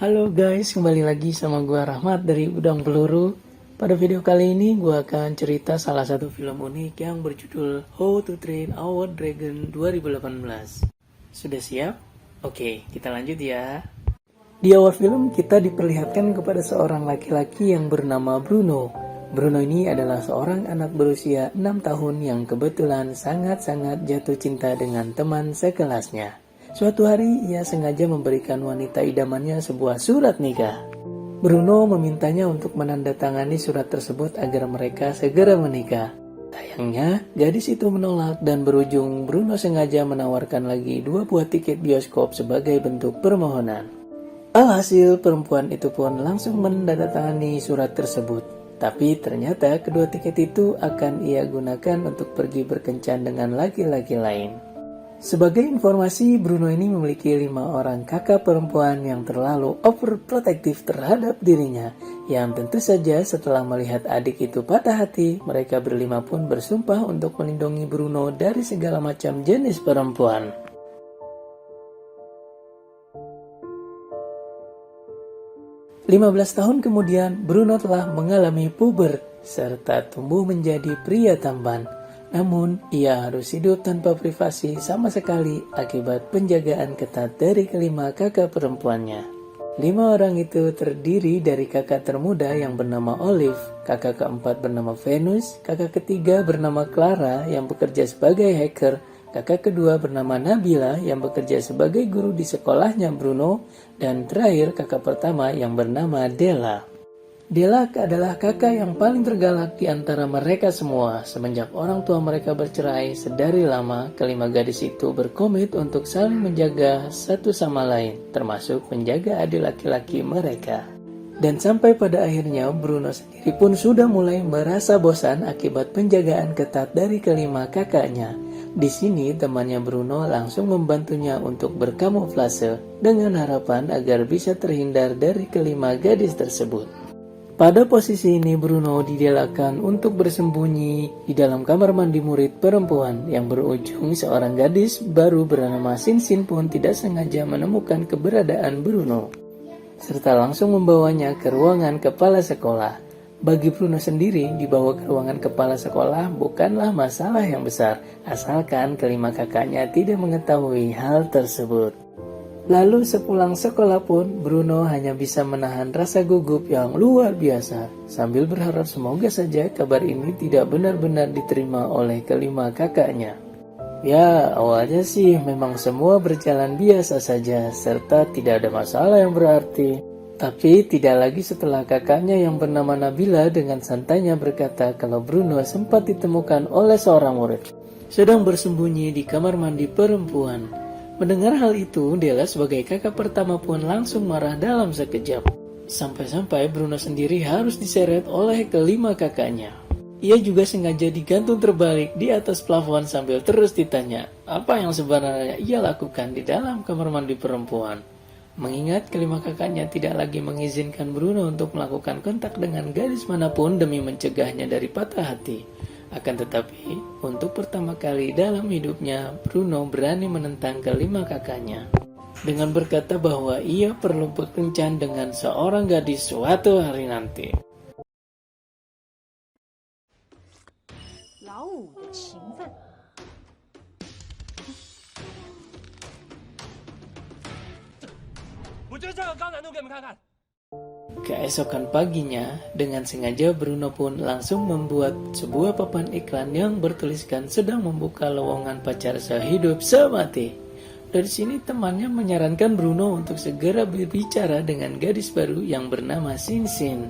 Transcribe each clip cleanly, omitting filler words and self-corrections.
Halo guys, kembali lagi sama gua Rahmat dari Udang Peluru. Pada video kali ini gua akan cerita salah satu film unik yang berjudul How to Train Our Dragon 2018. Sudah siap? Oke, kita lanjut ya. Di awal film kita diperlihatkan kepada seorang laki-laki yang bernama Bruno. Bruno ini adalah seorang anak berusia 6 tahun yang kebetulan sangat-sangat jatuh cinta dengan teman sekelasnya. Suatu hari ia sengaja memberikan wanita idamannya sebuah surat nikah. Bruno memintanya untuk menandatangani surat tersebut agar mereka segera menikah. Sayangnya, gadis itu menolak dan berujung Bruno sengaja menawarkan lagi 2 buah tiket bioskop sebagai bentuk permohonan. Alhasil, perempuan itu pun langsung menandatangani surat tersebut. Tapi ternyata kedua tiket itu akan ia gunakan untuk pergi berkencan dengan laki-laki lain. Sebagai informasi, Bruno ini memiliki 5 orang kakak perempuan yang terlalu overprotective terhadap dirinya. Yang tentu saja setelah melihat adik itu patah hati, mereka berlima pun bersumpah untuk melindungi Bruno dari segala macam jenis perempuan. 15 tahun kemudian, Bruno telah mengalami puber serta tumbuh menjadi pria tampan. Namun, ia harus hidup tanpa privasi sama sekali akibat penjagaan ketat dari kelima kakak perempuannya. 5 orang itu terdiri dari kakak termuda yang bernama Olive, kakak keempat bernama Venus, kakak ketiga bernama Clara yang bekerja sebagai hacker, kakak kedua bernama Nabila yang bekerja sebagai guru di sekolahnya Bruno, dan terakhir kakak pertama yang bernama Della. Della adalah kakak yang paling tergalak di antara mereka semua. Semenjak orang tua mereka bercerai sedari lama, kelima gadis itu berkomit untuk saling menjaga satu sama lain, termasuk menjaga adik laki-laki mereka. Dan sampai pada akhirnya Bruno sendiri pun sudah mulai merasa bosan akibat penjagaan ketat dari kelima kakaknya. Di sini temannya Bruno langsung membantunya untuk berkamuflase dengan harapan agar bisa terhindar dari kelima gadis tersebut. Pada posisi ini Bruno didelakan untuk bersembunyi di dalam kamar mandi murid perempuan yang berujung seorang gadis baru bernama Sinsin pun tidak sengaja menemukan keberadaan Bruno, serta langsung membawanya ke ruangan kepala sekolah. Bagi Bruno sendiri, dibawa ke ruangan kepala sekolah bukanlah masalah yang besar, asalkan kelima kakaknya tidak mengetahui hal tersebut. Lalu sepulang sekolah pun, Bruno hanya bisa menahan rasa gugup yang luar biasa, sambil berharap semoga saja kabar ini tidak benar-benar diterima oleh kelima kakaknya. Ya, awalnya sih memang semua berjalan biasa saja, serta tidak ada masalah yang berarti. Tapi tidak lagi setelah kakaknya yang bernama Nabila dengan santainya berkata kalau Bruno sempat ditemukan oleh seorang murid sedang bersembunyi di kamar mandi perempuan. Mendengar hal itu, Della sebagai kakak pertama pun langsung marah dalam sekejap. Sampai-sampai Bruno sendiri harus diseret oleh kelima kakaknya. Ia juga sengaja digantung terbalik di atas plafon sambil terus ditanya apa yang sebenarnya ia lakukan di dalam kamar mandi perempuan. Mengingat kelima kakaknya tidak lagi mengizinkan Bruno untuk melakukan kontak dengan gadis manapun demi mencegahnya dari patah hati. Akan tetapi, untuk pertama kali dalam hidupnya, Bruno berani menentang kelima kakaknya dengan berkata bahwa ia perlu berkencan dengan seorang gadis suatu hari nanti. 老五的情分。 Keesokan paginya, dengan sengaja Bruno pun langsung membuat sebuah papan iklan yang bertuliskan sedang membuka lowongan pacar sehidup semati. Dari sini temannya menyarankan Bruno untuk segera berbicara dengan gadis baru yang bernama Sinsin.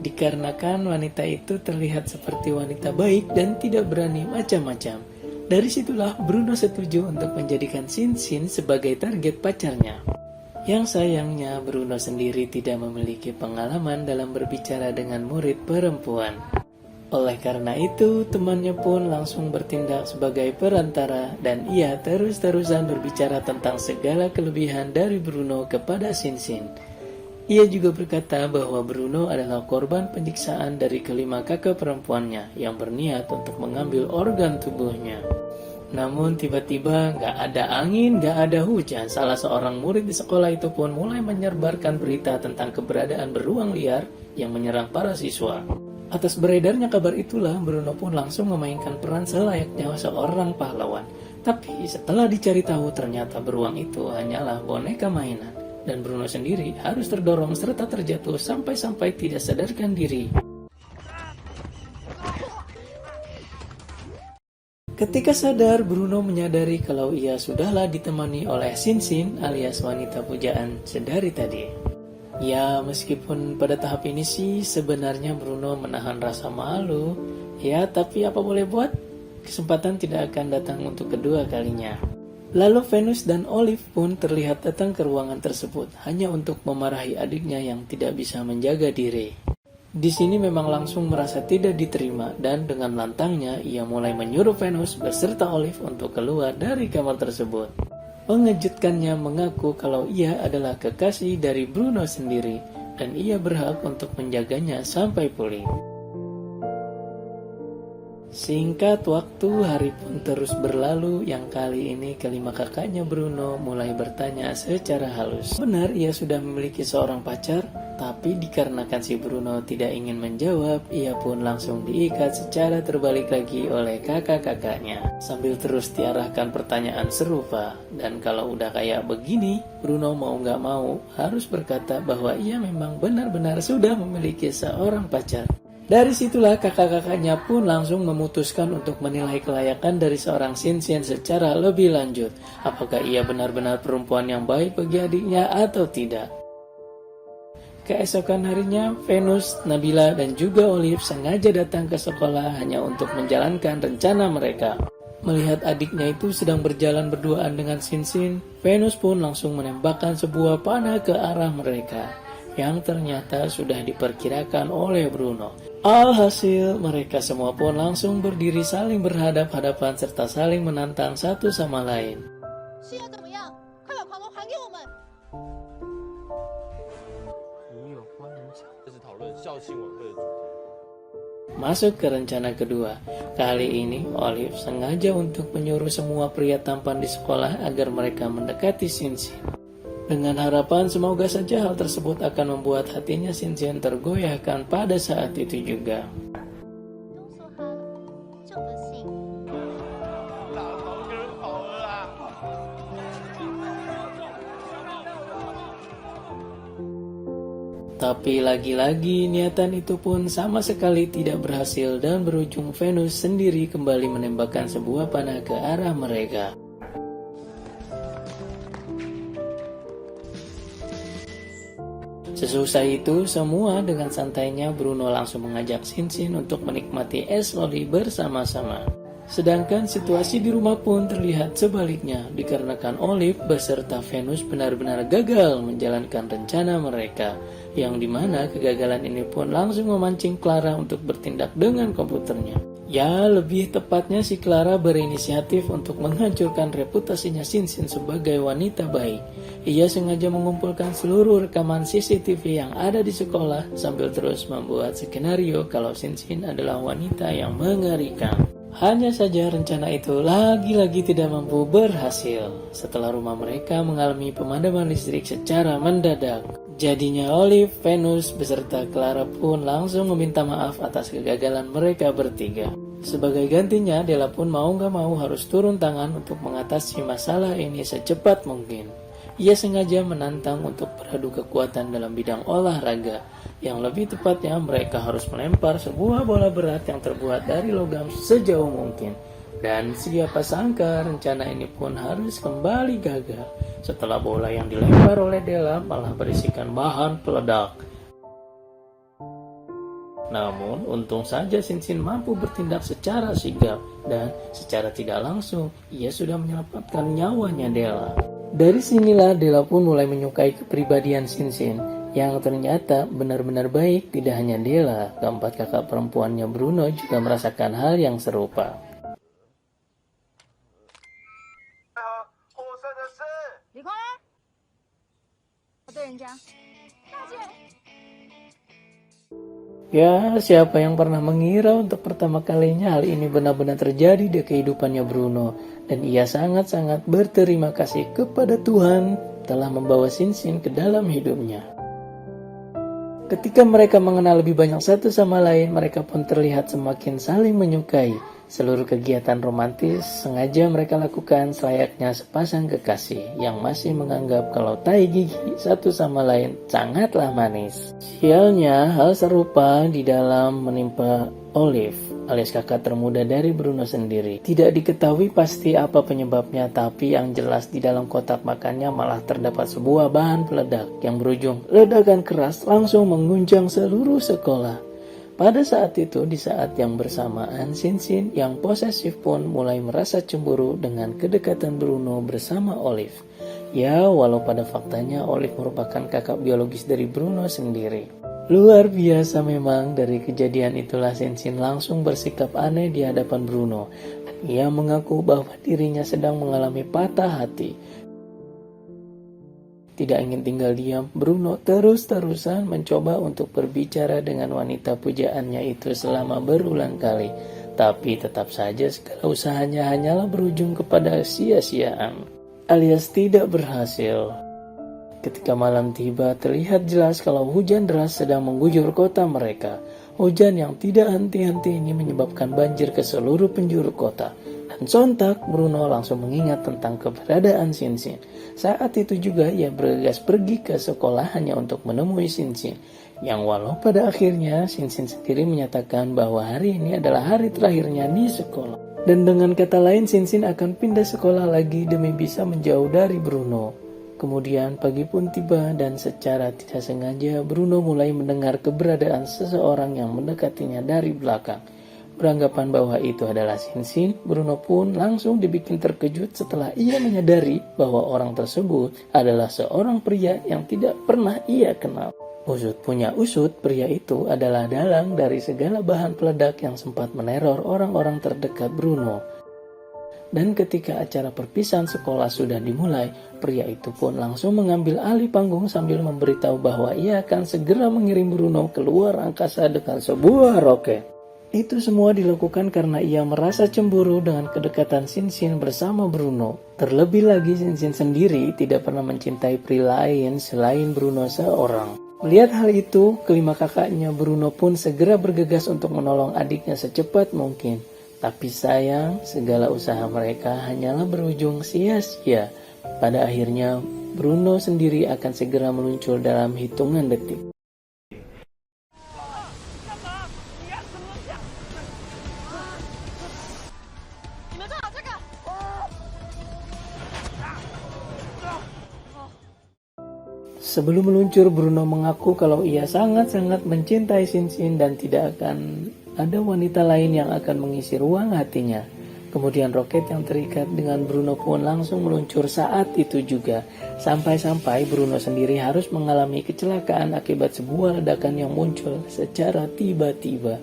Dikarenakan wanita itu terlihat seperti wanita baik dan tidak berani macam-macam. Dari situlah Bruno setuju untuk menjadikan Sinsin sebagai target pacarnya. Yang sayangnya Bruno sendiri tidak memiliki pengalaman dalam berbicara dengan murid perempuan. Oleh karena itu, temannya pun langsung bertindak sebagai perantara dan ia terus-terusan berbicara tentang segala kelebihan dari Bruno kepada Sinsin. Ia juga berkata bahwa Bruno adalah korban penyiksaan dari kelima kakak perempuannya yang berniat untuk mengambil organ tubuhnya. Namun tiba-tiba gak ada angin, gak ada hujan. Salah seorang murid di sekolah itu pun mulai menyebarkan berita tentang keberadaan beruang liar yang menyerang para siswa. Atas beredarnya kabar itulah, Bruno pun langsung memainkan peran selayaknya seorang pahlawan. Tapi setelah dicari tahu, ternyata beruang itu hanyalah boneka mainan. Dan Bruno sendiri harus terdorong serta terjatuh sampai-sampai tidak sadarkan diri. Ketika sadar, Bruno menyadari kalau ia sudahlah ditemani oleh Sinsin alias wanita pujaan sedari tadi. Ya, meskipun pada tahap ini sih sebenarnya Bruno menahan rasa malu, ya tapi apa boleh buat, kesempatan tidak akan datang untuk kedua kalinya. Lalu Venus dan Olive pun terlihat datang ke ruangan tersebut hanya untuk memarahi adiknya yang tidak bisa menjaga diri. Di sini memang langsung merasa tidak diterima dan dengan lantangnya ia mulai menyuruh Venus beserta Olive untuk keluar dari kamar tersebut. Mengejutkannya mengaku kalau ia adalah kekasih dari Bruno sendiri dan ia berhak untuk menjaganya sampai pulih. Singkat waktu, hari pun terus berlalu. Yang kali ini kelima kakaknya Bruno mulai bertanya secara halus. Benar ia sudah memiliki seorang pacar, tapi dikarenakan si Bruno tidak ingin menjawab, ia pun langsung diikat secara terbalik lagi oleh kakak-kakaknya. Sambil terus diarahkan pertanyaan serupa. Dan kalau udah kayak begini, Bruno mau gak mau harus berkata bahwa ia memang benar-benar sudah memiliki seorang pacar. Dari situlah kakak-kakaknya pun langsung memutuskan untuk menilai kelayakan dari seorang Sinsin secara lebih lanjut. Apakah ia benar-benar perempuan yang baik bagi adiknya atau tidak. Keesokan harinya, Venus, Nabila, dan juga Olive sengaja datang ke sekolah hanya untuk menjalankan rencana mereka. Melihat adiknya itu sedang berjalan berduaan dengan Sinsin, Venus pun langsung menembakkan sebuah panah ke arah mereka, yang ternyata sudah diperkirakan oleh Bruno. Alhasil, mereka semua pun langsung berdiri saling berhadap-hadapan serta saling menantang satu sama lain. Masuk ke rencana kedua. Kali ini, Olive sengaja untuk menyuruh semua pria tampan di sekolah agar mereka mendekati Sinsin. Dengan harapan semoga saja hal tersebut akan membuat hatinya Sinsin tergoyahkan pada saat itu juga. Tapi lagi-lagi niatan itu pun sama sekali tidak berhasil dan berujung Venus sendiri kembali menembakkan sebuah panah ke arah mereka. Sesusah itu semua, dengan santainya Bruno langsung mengajak Sinsin untuk menikmati es loli bersama-sama. Sedangkan situasi di rumah pun terlihat sebaliknya, dikarenakan Olive beserta Venus benar-benar gagal menjalankan rencana mereka, yang dimana kegagalan ini pun langsung memancing Clara untuk bertindak dengan komputernya. Ya, lebih tepatnya si Clara berinisiatif untuk menghancurkan reputasinya Sinsin sebagai wanita baik. Ia sengaja mengumpulkan seluruh rekaman CCTV yang ada di sekolah sambil terus membuat skenario kalau Sinsin adalah wanita yang mengerikan. Hanya saja rencana itu lagi-lagi tidak mampu berhasil setelah rumah mereka mengalami pemadaman listrik secara mendadak. Jadinya Olive, Venus, beserta Clara pun langsung meminta maaf atas kegagalan mereka bertiga. Sebagai gantinya, Della pun mau gak mau harus turun tangan untuk mengatasi masalah ini secepat mungkin. Ia sengaja menantang untuk beradu kekuatan dalam bidang olahraga. Yang lebih tepatnya mereka harus melempar sebuah bola berat yang terbuat dari logam sejauh mungkin. Dan siapa sangka rencana ini pun harus kembali gagal setelah bola yang dilempar oleh Della malah berisikan bahan peledak. Namun untung saja Sinsin mampu bertindak secara sigap dan secara tidak langsung ia sudah menyelamatkan nyawanya Della. Dari sinilah Della pun mulai menyukai kepribadian Sinsin yang ternyata benar-benar baik. Tidak hanya Della, keempat kakak perempuannya Bruno juga merasakan hal yang serupa. Ya, siapa yang pernah mengira untuk pertama kalinya hal ini benar-benar terjadi di kehidupannya Bruno. Dan ia sangat-sangat berterima kasih kepada Tuhan telah membawa Sinsin ke dalam hidupnya. Ketika mereka mengenal lebih banyak satu sama lain, mereka pun terlihat semakin saling menyukai. Seluruh kegiatan romantis sengaja mereka lakukan selayaknya sepasang kekasih yang masih menganggap kalau tai gigi satu sama lain sangatlah manis. Sialnya, hal serupa di dalam menimpa Olive, alias kakak termuda dari Bruno sendiri. Tidak diketahui pasti apa penyebabnya, tapi yang jelas di dalam kotak makannya malah terdapat sebuah bahan peledak yang berujung ledakan keras langsung mengguncang seluruh sekolah. Pada saat itu, di saat yang bersamaan, Sinsin yang posesif pun mulai merasa cemburu dengan kedekatan Bruno bersama Olive. Ya, walau pada faktanya Olive merupakan kakak biologis dari Bruno sendiri. Luar biasa memang, dari kejadian itulah Sinsin langsung bersikap aneh di hadapan Bruno. Ia mengaku bahwa dirinya sedang mengalami patah hati. Tidak ingin tinggal diam, Bruno terus-terusan mencoba untuk berbicara dengan wanita pujaannya itu selama berulang kali. Tapi tetap saja segala usahanya hanyalah berujung kepada sia-siaan, alias tidak berhasil. Ketika malam tiba, terlihat jelas kalau hujan deras sedang mengguyur kota mereka. Hujan yang tidak henti-henti ini menyebabkan banjir ke seluruh penjuru kota. Dan sontak Bruno langsung mengingat tentang keberadaan Sinsin. Saat itu juga ia bergegas pergi ke sekolah hanya untuk menemui Sinsin. Yang walau pada akhirnya Sinsin sendiri menyatakan bahwa hari ini adalah hari terakhirnya di sekolah. Dan dengan kata lain Sinsin akan pindah sekolah lagi demi bisa menjauh dari Bruno. Kemudian pagi pun tiba dan secara tidak sengaja Bruno mulai mendengar keberadaan seseorang yang mendekatinya dari belakang. Beranggapan bahwa itu adalah Sinsin, Bruno pun langsung dibikin terkejut setelah ia menyadari bahwa orang tersebut adalah seorang pria yang tidak pernah ia kenal. Usut punya usut, pria itu adalah dalang dari segala bahan peledak yang sempat meneror orang-orang terdekat Bruno. Dan ketika acara perpisahan sekolah sudah dimulai, pria itu pun langsung mengambil alih panggung sambil memberitahu bahwa ia akan segera mengirim Bruno keluar angkasa dengan sebuah roket. Itu semua dilakukan karena ia merasa cemburu dengan kedekatan Sinsin bersama Bruno. Terlebih lagi Sinsin sendiri tidak pernah mencintai pria lain selain Bruno seorang. Melihat hal itu, kelima kakaknya Bruno pun segera bergegas untuk menolong adiknya secepat mungkin. Tapi sayang, segala usaha mereka hanyalah berujung sia-sia. Pada akhirnya, Bruno sendiri akan segera meluncur dalam hitungan detik. Sebelum meluncur, Bruno mengaku kalau ia sangat-sangat mencintai Sinsin dan tidak akan ada wanita lain yang akan mengisi ruang hatinya. Kemudian roket yang terikat dengan Bruno pun langsung meluncur saat itu juga. Sampai-sampai Bruno sendiri harus mengalami kecelakaan akibat sebuah ledakan yang muncul secara tiba-tiba.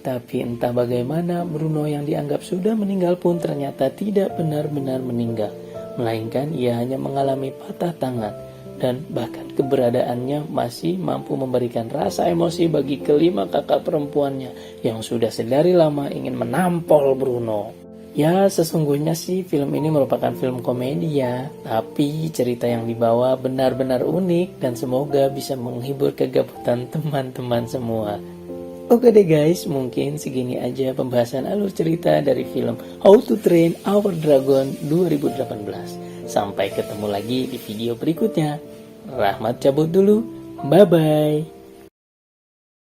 Tapi entah bagaimana Bruno yang dianggap sudah meninggal pun ternyata tidak benar-benar meninggal. Melainkan ia hanya mengalami patah tangan. Dan bahkan keberadaannya masih mampu memberikan rasa emosi bagi kelima kakak perempuannya yang sudah sedari lama ingin menampol Bruno. Ya, sesungguhnya sih film ini merupakan film komedi ya, tapi cerita yang dibawa benar-benar unik dan semoga bisa menghibur kegabutan teman-teman semua. Oke deh guys, mungkin segini aja pembahasan alur cerita dari film How to Train Our Dragon 2018. Sampai ketemu lagi di video berikutnya. Rahmat cabut dulu. Bye-bye.